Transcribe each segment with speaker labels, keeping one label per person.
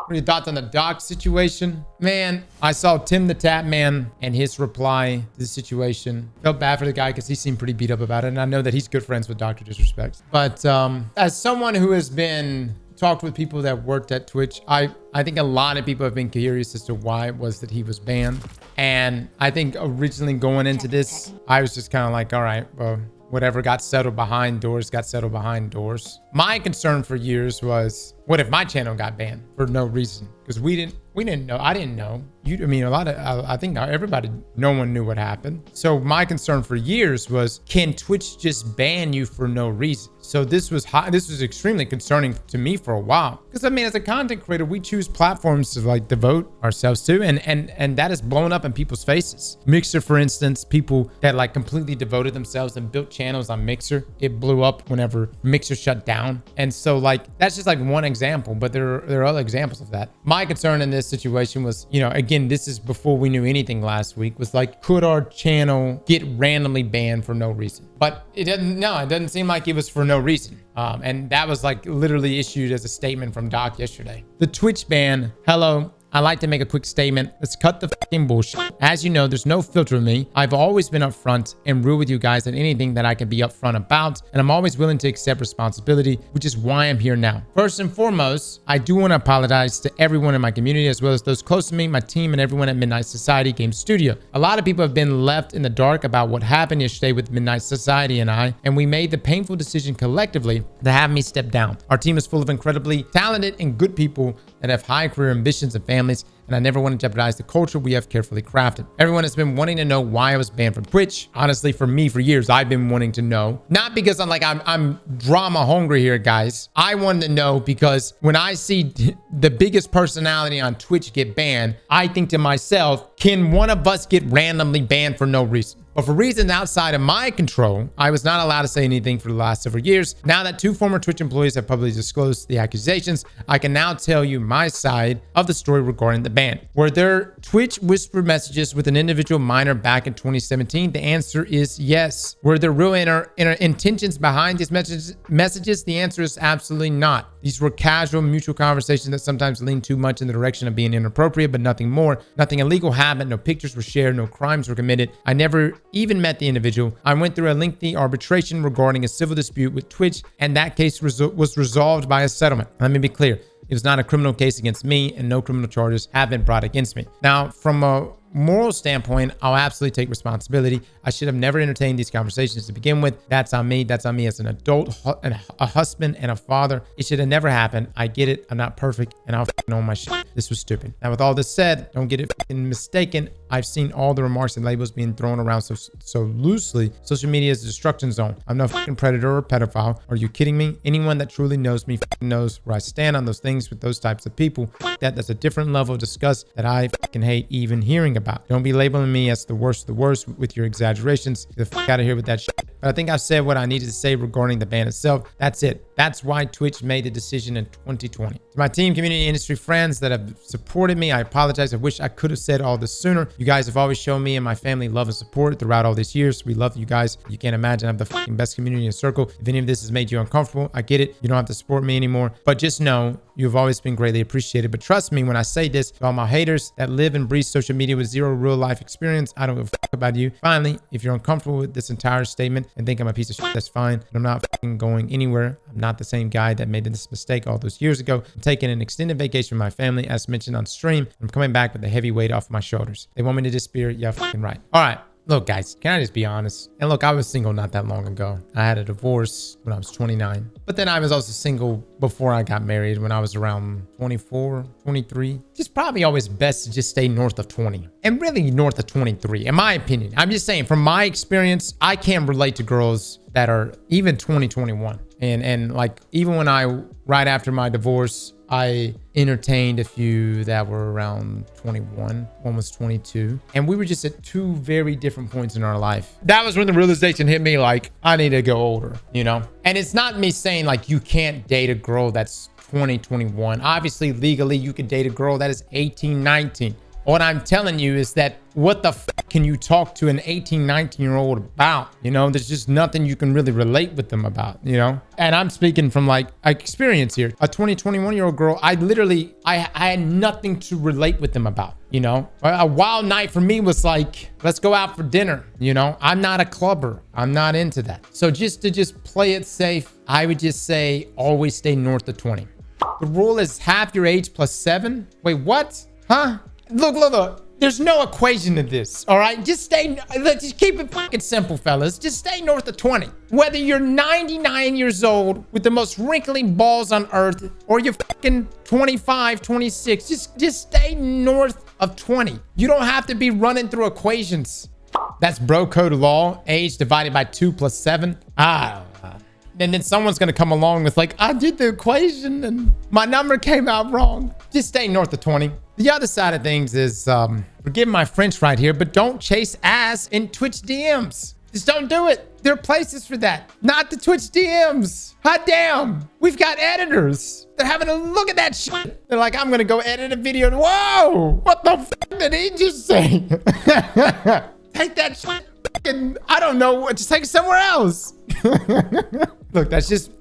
Speaker 1: What are your thoughts on the Doc situation? Man, I saw Tim the Tap Man and his reply to the situation. Felt bad for the guy because he seemed pretty beat up about it. And I know that he's good friends with Dr. Disrespect. But as someone who has been talked with people that worked at Twitch, I think a lot of people have been curious as to why it was that he was banned. And I think originally going into this, I was just kind of like, all right, well, whatever got settled behind doors got settled behind doors. My concern for years was, what if my channel got banned for no reason? Because we didn't know. I didn't know. I think everybody, no one knew what happened. So my concern for years was, can Twitch just ban you for no reason? So this was extremely concerning to me for a while. Because I mean, as a content creator, we choose platforms to like devote ourselves to, and that is blown up in people's faces. Mixer, for instance, people that like completely devoted themselves and built channels on Mixer, it blew up whenever Mixer shut down. And so like, that's just like one example, but there are other examples of that. My concern in this situation was, you know, again, this is before we knew anything last week, was like, could our channel get randomly banned for no reason? But it doesn't seem like it was for no reason. And that was like literally issued as a statement from Doc yesterday. The Twitch ban, hello. I'd like to make a quick statement. Let's cut the fucking bullshit. As you know, there's no filter with me. I've always been upfront and real with you guys at anything that I can be upfront about. And I'm always willing to accept responsibility, which is why I'm here now. First and foremost, I do want to apologize to everyone in my community, as well as those close to me, my team, and everyone at Midnight Society Game Studio. A lot of people have been left in the dark about what happened yesterday with Midnight Society and I, and we made the painful decision collectively to have me step down. Our team is full of incredibly talented and good people that have high career ambitions and families, and I never want to jeopardize the culture we have carefully crafted. Everyone has been wanting to know why I was banned from Twitch. Honestly, for me, for years, I've been wanting to know. Not because I'm drama hungry here, guys. I wanted to know because when I see the biggest personality on Twitch get banned, I think to myself, can one of us get randomly banned for no reason? But for reasons outside of my control, I was not allowed to say anything for the last several years. Now that 2 former Twitch employees have publicly disclosed the accusations, I can now tell you my side of the story regarding the ban. Were there Twitch whisper messages with an individual minor back in 2017? The answer is yes. Were there real inner intentions behind these messages? The answer is absolutely not. These were casual, mutual conversations that sometimes lean too much in the direction of being inappropriate, but nothing more. Nothing illegal happened. No pictures were shared. No crimes were committed. I never even met the individual. I went through a lengthy arbitration regarding a civil dispute with Twitch, and that case was resolved by a settlement. Let me be clear. It was not a criminal case against me, and no criminal charges have been brought against me. Now, from a moral standpoint, I'll absolutely take responsibility. I should have never entertained these conversations to begin with. That's on me. That's on me as an adult, a husband, and a father. It should have never happened. I get it. I'm not perfect, and I'll own my shit. This was stupid. Now, with all this said, don't get it mistaken. I've seen all the remarks and labels being thrown around so loosely. Social media is a destruction zone. I'm no fucking predator or pedophile. Are you kidding me? Anyone that truly knows me knows where I stand on those things with those types of people. That's a different level of disgust that I fucking hate even hearing about. Don't be labeling me as the worst of the worst with your exaggerations. Get the fuck out of here with that shit. But I think I've said what I needed to say regarding the ban itself. That's it. That's why Twitch made the decision in 2020. To my team, community, industry friends that have supported me, I apologize. I wish I could have said all this sooner. You guys have always shown me and my family love and support throughout all these years. We love you guys. You can't imagine I have the fucking best community in a circle. If any of this has made you uncomfortable, I get it. You don't have to support me anymore. But just know you've always been greatly appreciated. But trust me when I say this, to all my haters that live and breathe social media with zero real life experience, I don't give a fuck about you. Finally, if you're uncomfortable with this entire statement and think I'm a piece of shit, that's fine. But I'm not fucking going anywhere. I'm not the same guy that made this mistake all those years ago. I'm taking an extended vacation with my family, as mentioned on stream. I'm coming back with a heavy weight off my shoulders. They want me to disappear? Yeah, fucking right. All right. Look, guys, can I just be honest? And look, I was single not that long ago. I had a divorce when I was 29. But then I was also single before I got married when I was around 24, 23. It's probably always best to just stay north of 20. And really north of 23, in my opinion. I'm just saying, from my experience, I can't relate to girls that are even 20, 21. And like, even when right after my divorce, I entertained a few that were around 21. One was 22. And we were just at 2 very different points in our life. That was when the realization hit me, like, I need to go older, you know? And it's not me saying like you can't date a girl that's 20, 21. Obviously, legally, you can date a girl that is 18, 19. What I'm telling you is that what the can you talk to an 18, 19-year-old about? You know, there's just nothing you can really relate with them about, you know? And I'm speaking from like experience here. A 20, 21-year-old girl, I had nothing to relate with them about, you know? A wild night for me was like, let's go out for dinner, you know? I'm not a clubber. I'm not into that. So just to play it safe, I would just say always stay north of 20. The rule is half your age plus 7. Wait, what? Huh? Look. There's no equation to this, all right? Just just keep it fucking simple, fellas. Just stay north of 20. Whether you're 99 years old with the most wrinkly balls on earth or you're fucking 25, 26, just stay north of 20. You don't have to be running through equations. That's bro code law. Age divided by 2 plus 7. And then someone's going to come along with like, I did the equation and my number came out wrong. Just stay north of 20. The other side of things is, forgive my French right here, but don't chase ass in Twitch DMs. Just don't do it. There are places for that. Not the Twitch DMs. Hot damn. We've got editors. They're having a look at that shit. They're like, I'm going to go edit a video. Whoa, what the fuck did he just say? Take that shit. I don't know. Just take it somewhere else. Look, that's it.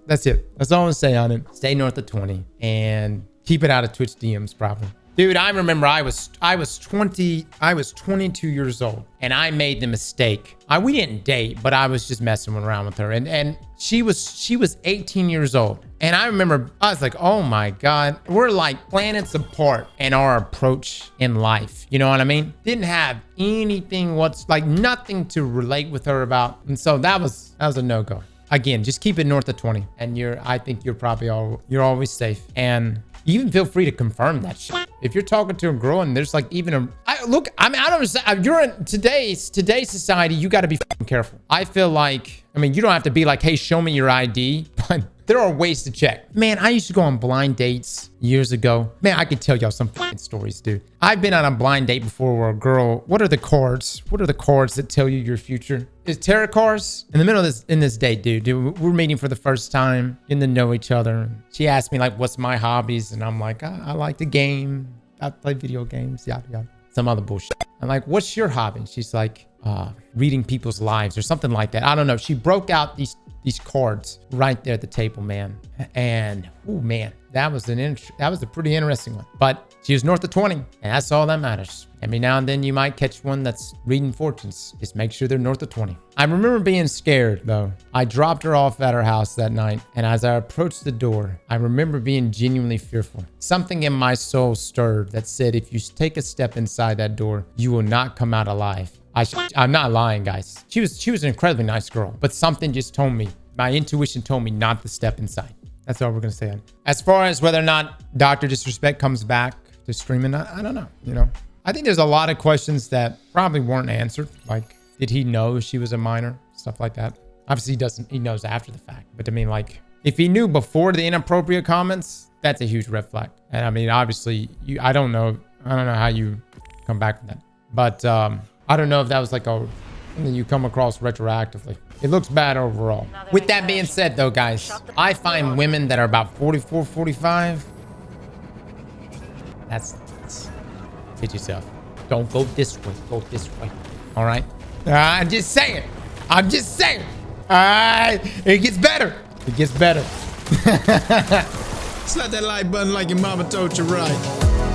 Speaker 1: That's all I'm saying on it. Stay north of 20 and keep it out of Twitch DMs, probably. Dude, I remember I was 22 years old and I made the mistake. We didn't date, but I was just messing around with her and she was 18 years old. And I remember I was like, oh my God, we're like planets apart in our approach in life. You know what I mean? Didn't have anything nothing to relate with her about. And so that was a no-go. Again, just keep it north of 20 and I think you're always safe. And you even feel free to confirm that shit. If you're talking to a girl and there's like even I don't understand. You're in today's society, you got to be careful. I feel like, you don't have to be like, hey, show me your ID, but there are ways to check. Man, I used to go on blind dates years ago. Man, I could tell y'all some stories, dude. I've been on a blind date before where a girl, what are the cards? What are the cards that tell you your future? Is tarot cards in the middle of this date, dude, we're meeting for the first time, getting to know each other. She asked me like, what's my hobbies? And I'm like, I like to game. I play video games, yada, yada. Some other bullshit. I'm like, what's your hobby? And she's like, reading people's lives or something like that. I don't know. She broke out these cards right there at the table, man. And oh man, that was a pretty interesting one. But she was north of 20, and that's all that matters. Every now and then you might catch one that's reading fortunes. Just make sure they're north of 20. I remember being scared though. I dropped her off at her house that night, and as I approached the door, I remember being genuinely fearful. Something in my soul stirred that said, if you take a step inside that door, you will not come out alive. I'm not lying, guys. She was an incredibly nice girl, but something just told me, my intuition told me not to step inside. That's all we're gonna say on it. As far as whether or not Dr. Disrespect comes back to streaming, I don't know. You know, I think there's a lot of questions that probably weren't answered. Like, did he know she was a minor? Stuff like that. Obviously, he knows after the fact. But like, if he knew before the inappropriate comments, that's a huge red flag. And obviously, I don't know how you come back from that. But I don't know if that was like something you come across retroactively. It looks bad overall. With that being said, though, guys, I find women that are about 44, 45. That's hit yourself. Don't go this way. Go this way. All right. I'm just saying. All right. It gets better. Slap that like button like your mama told you right.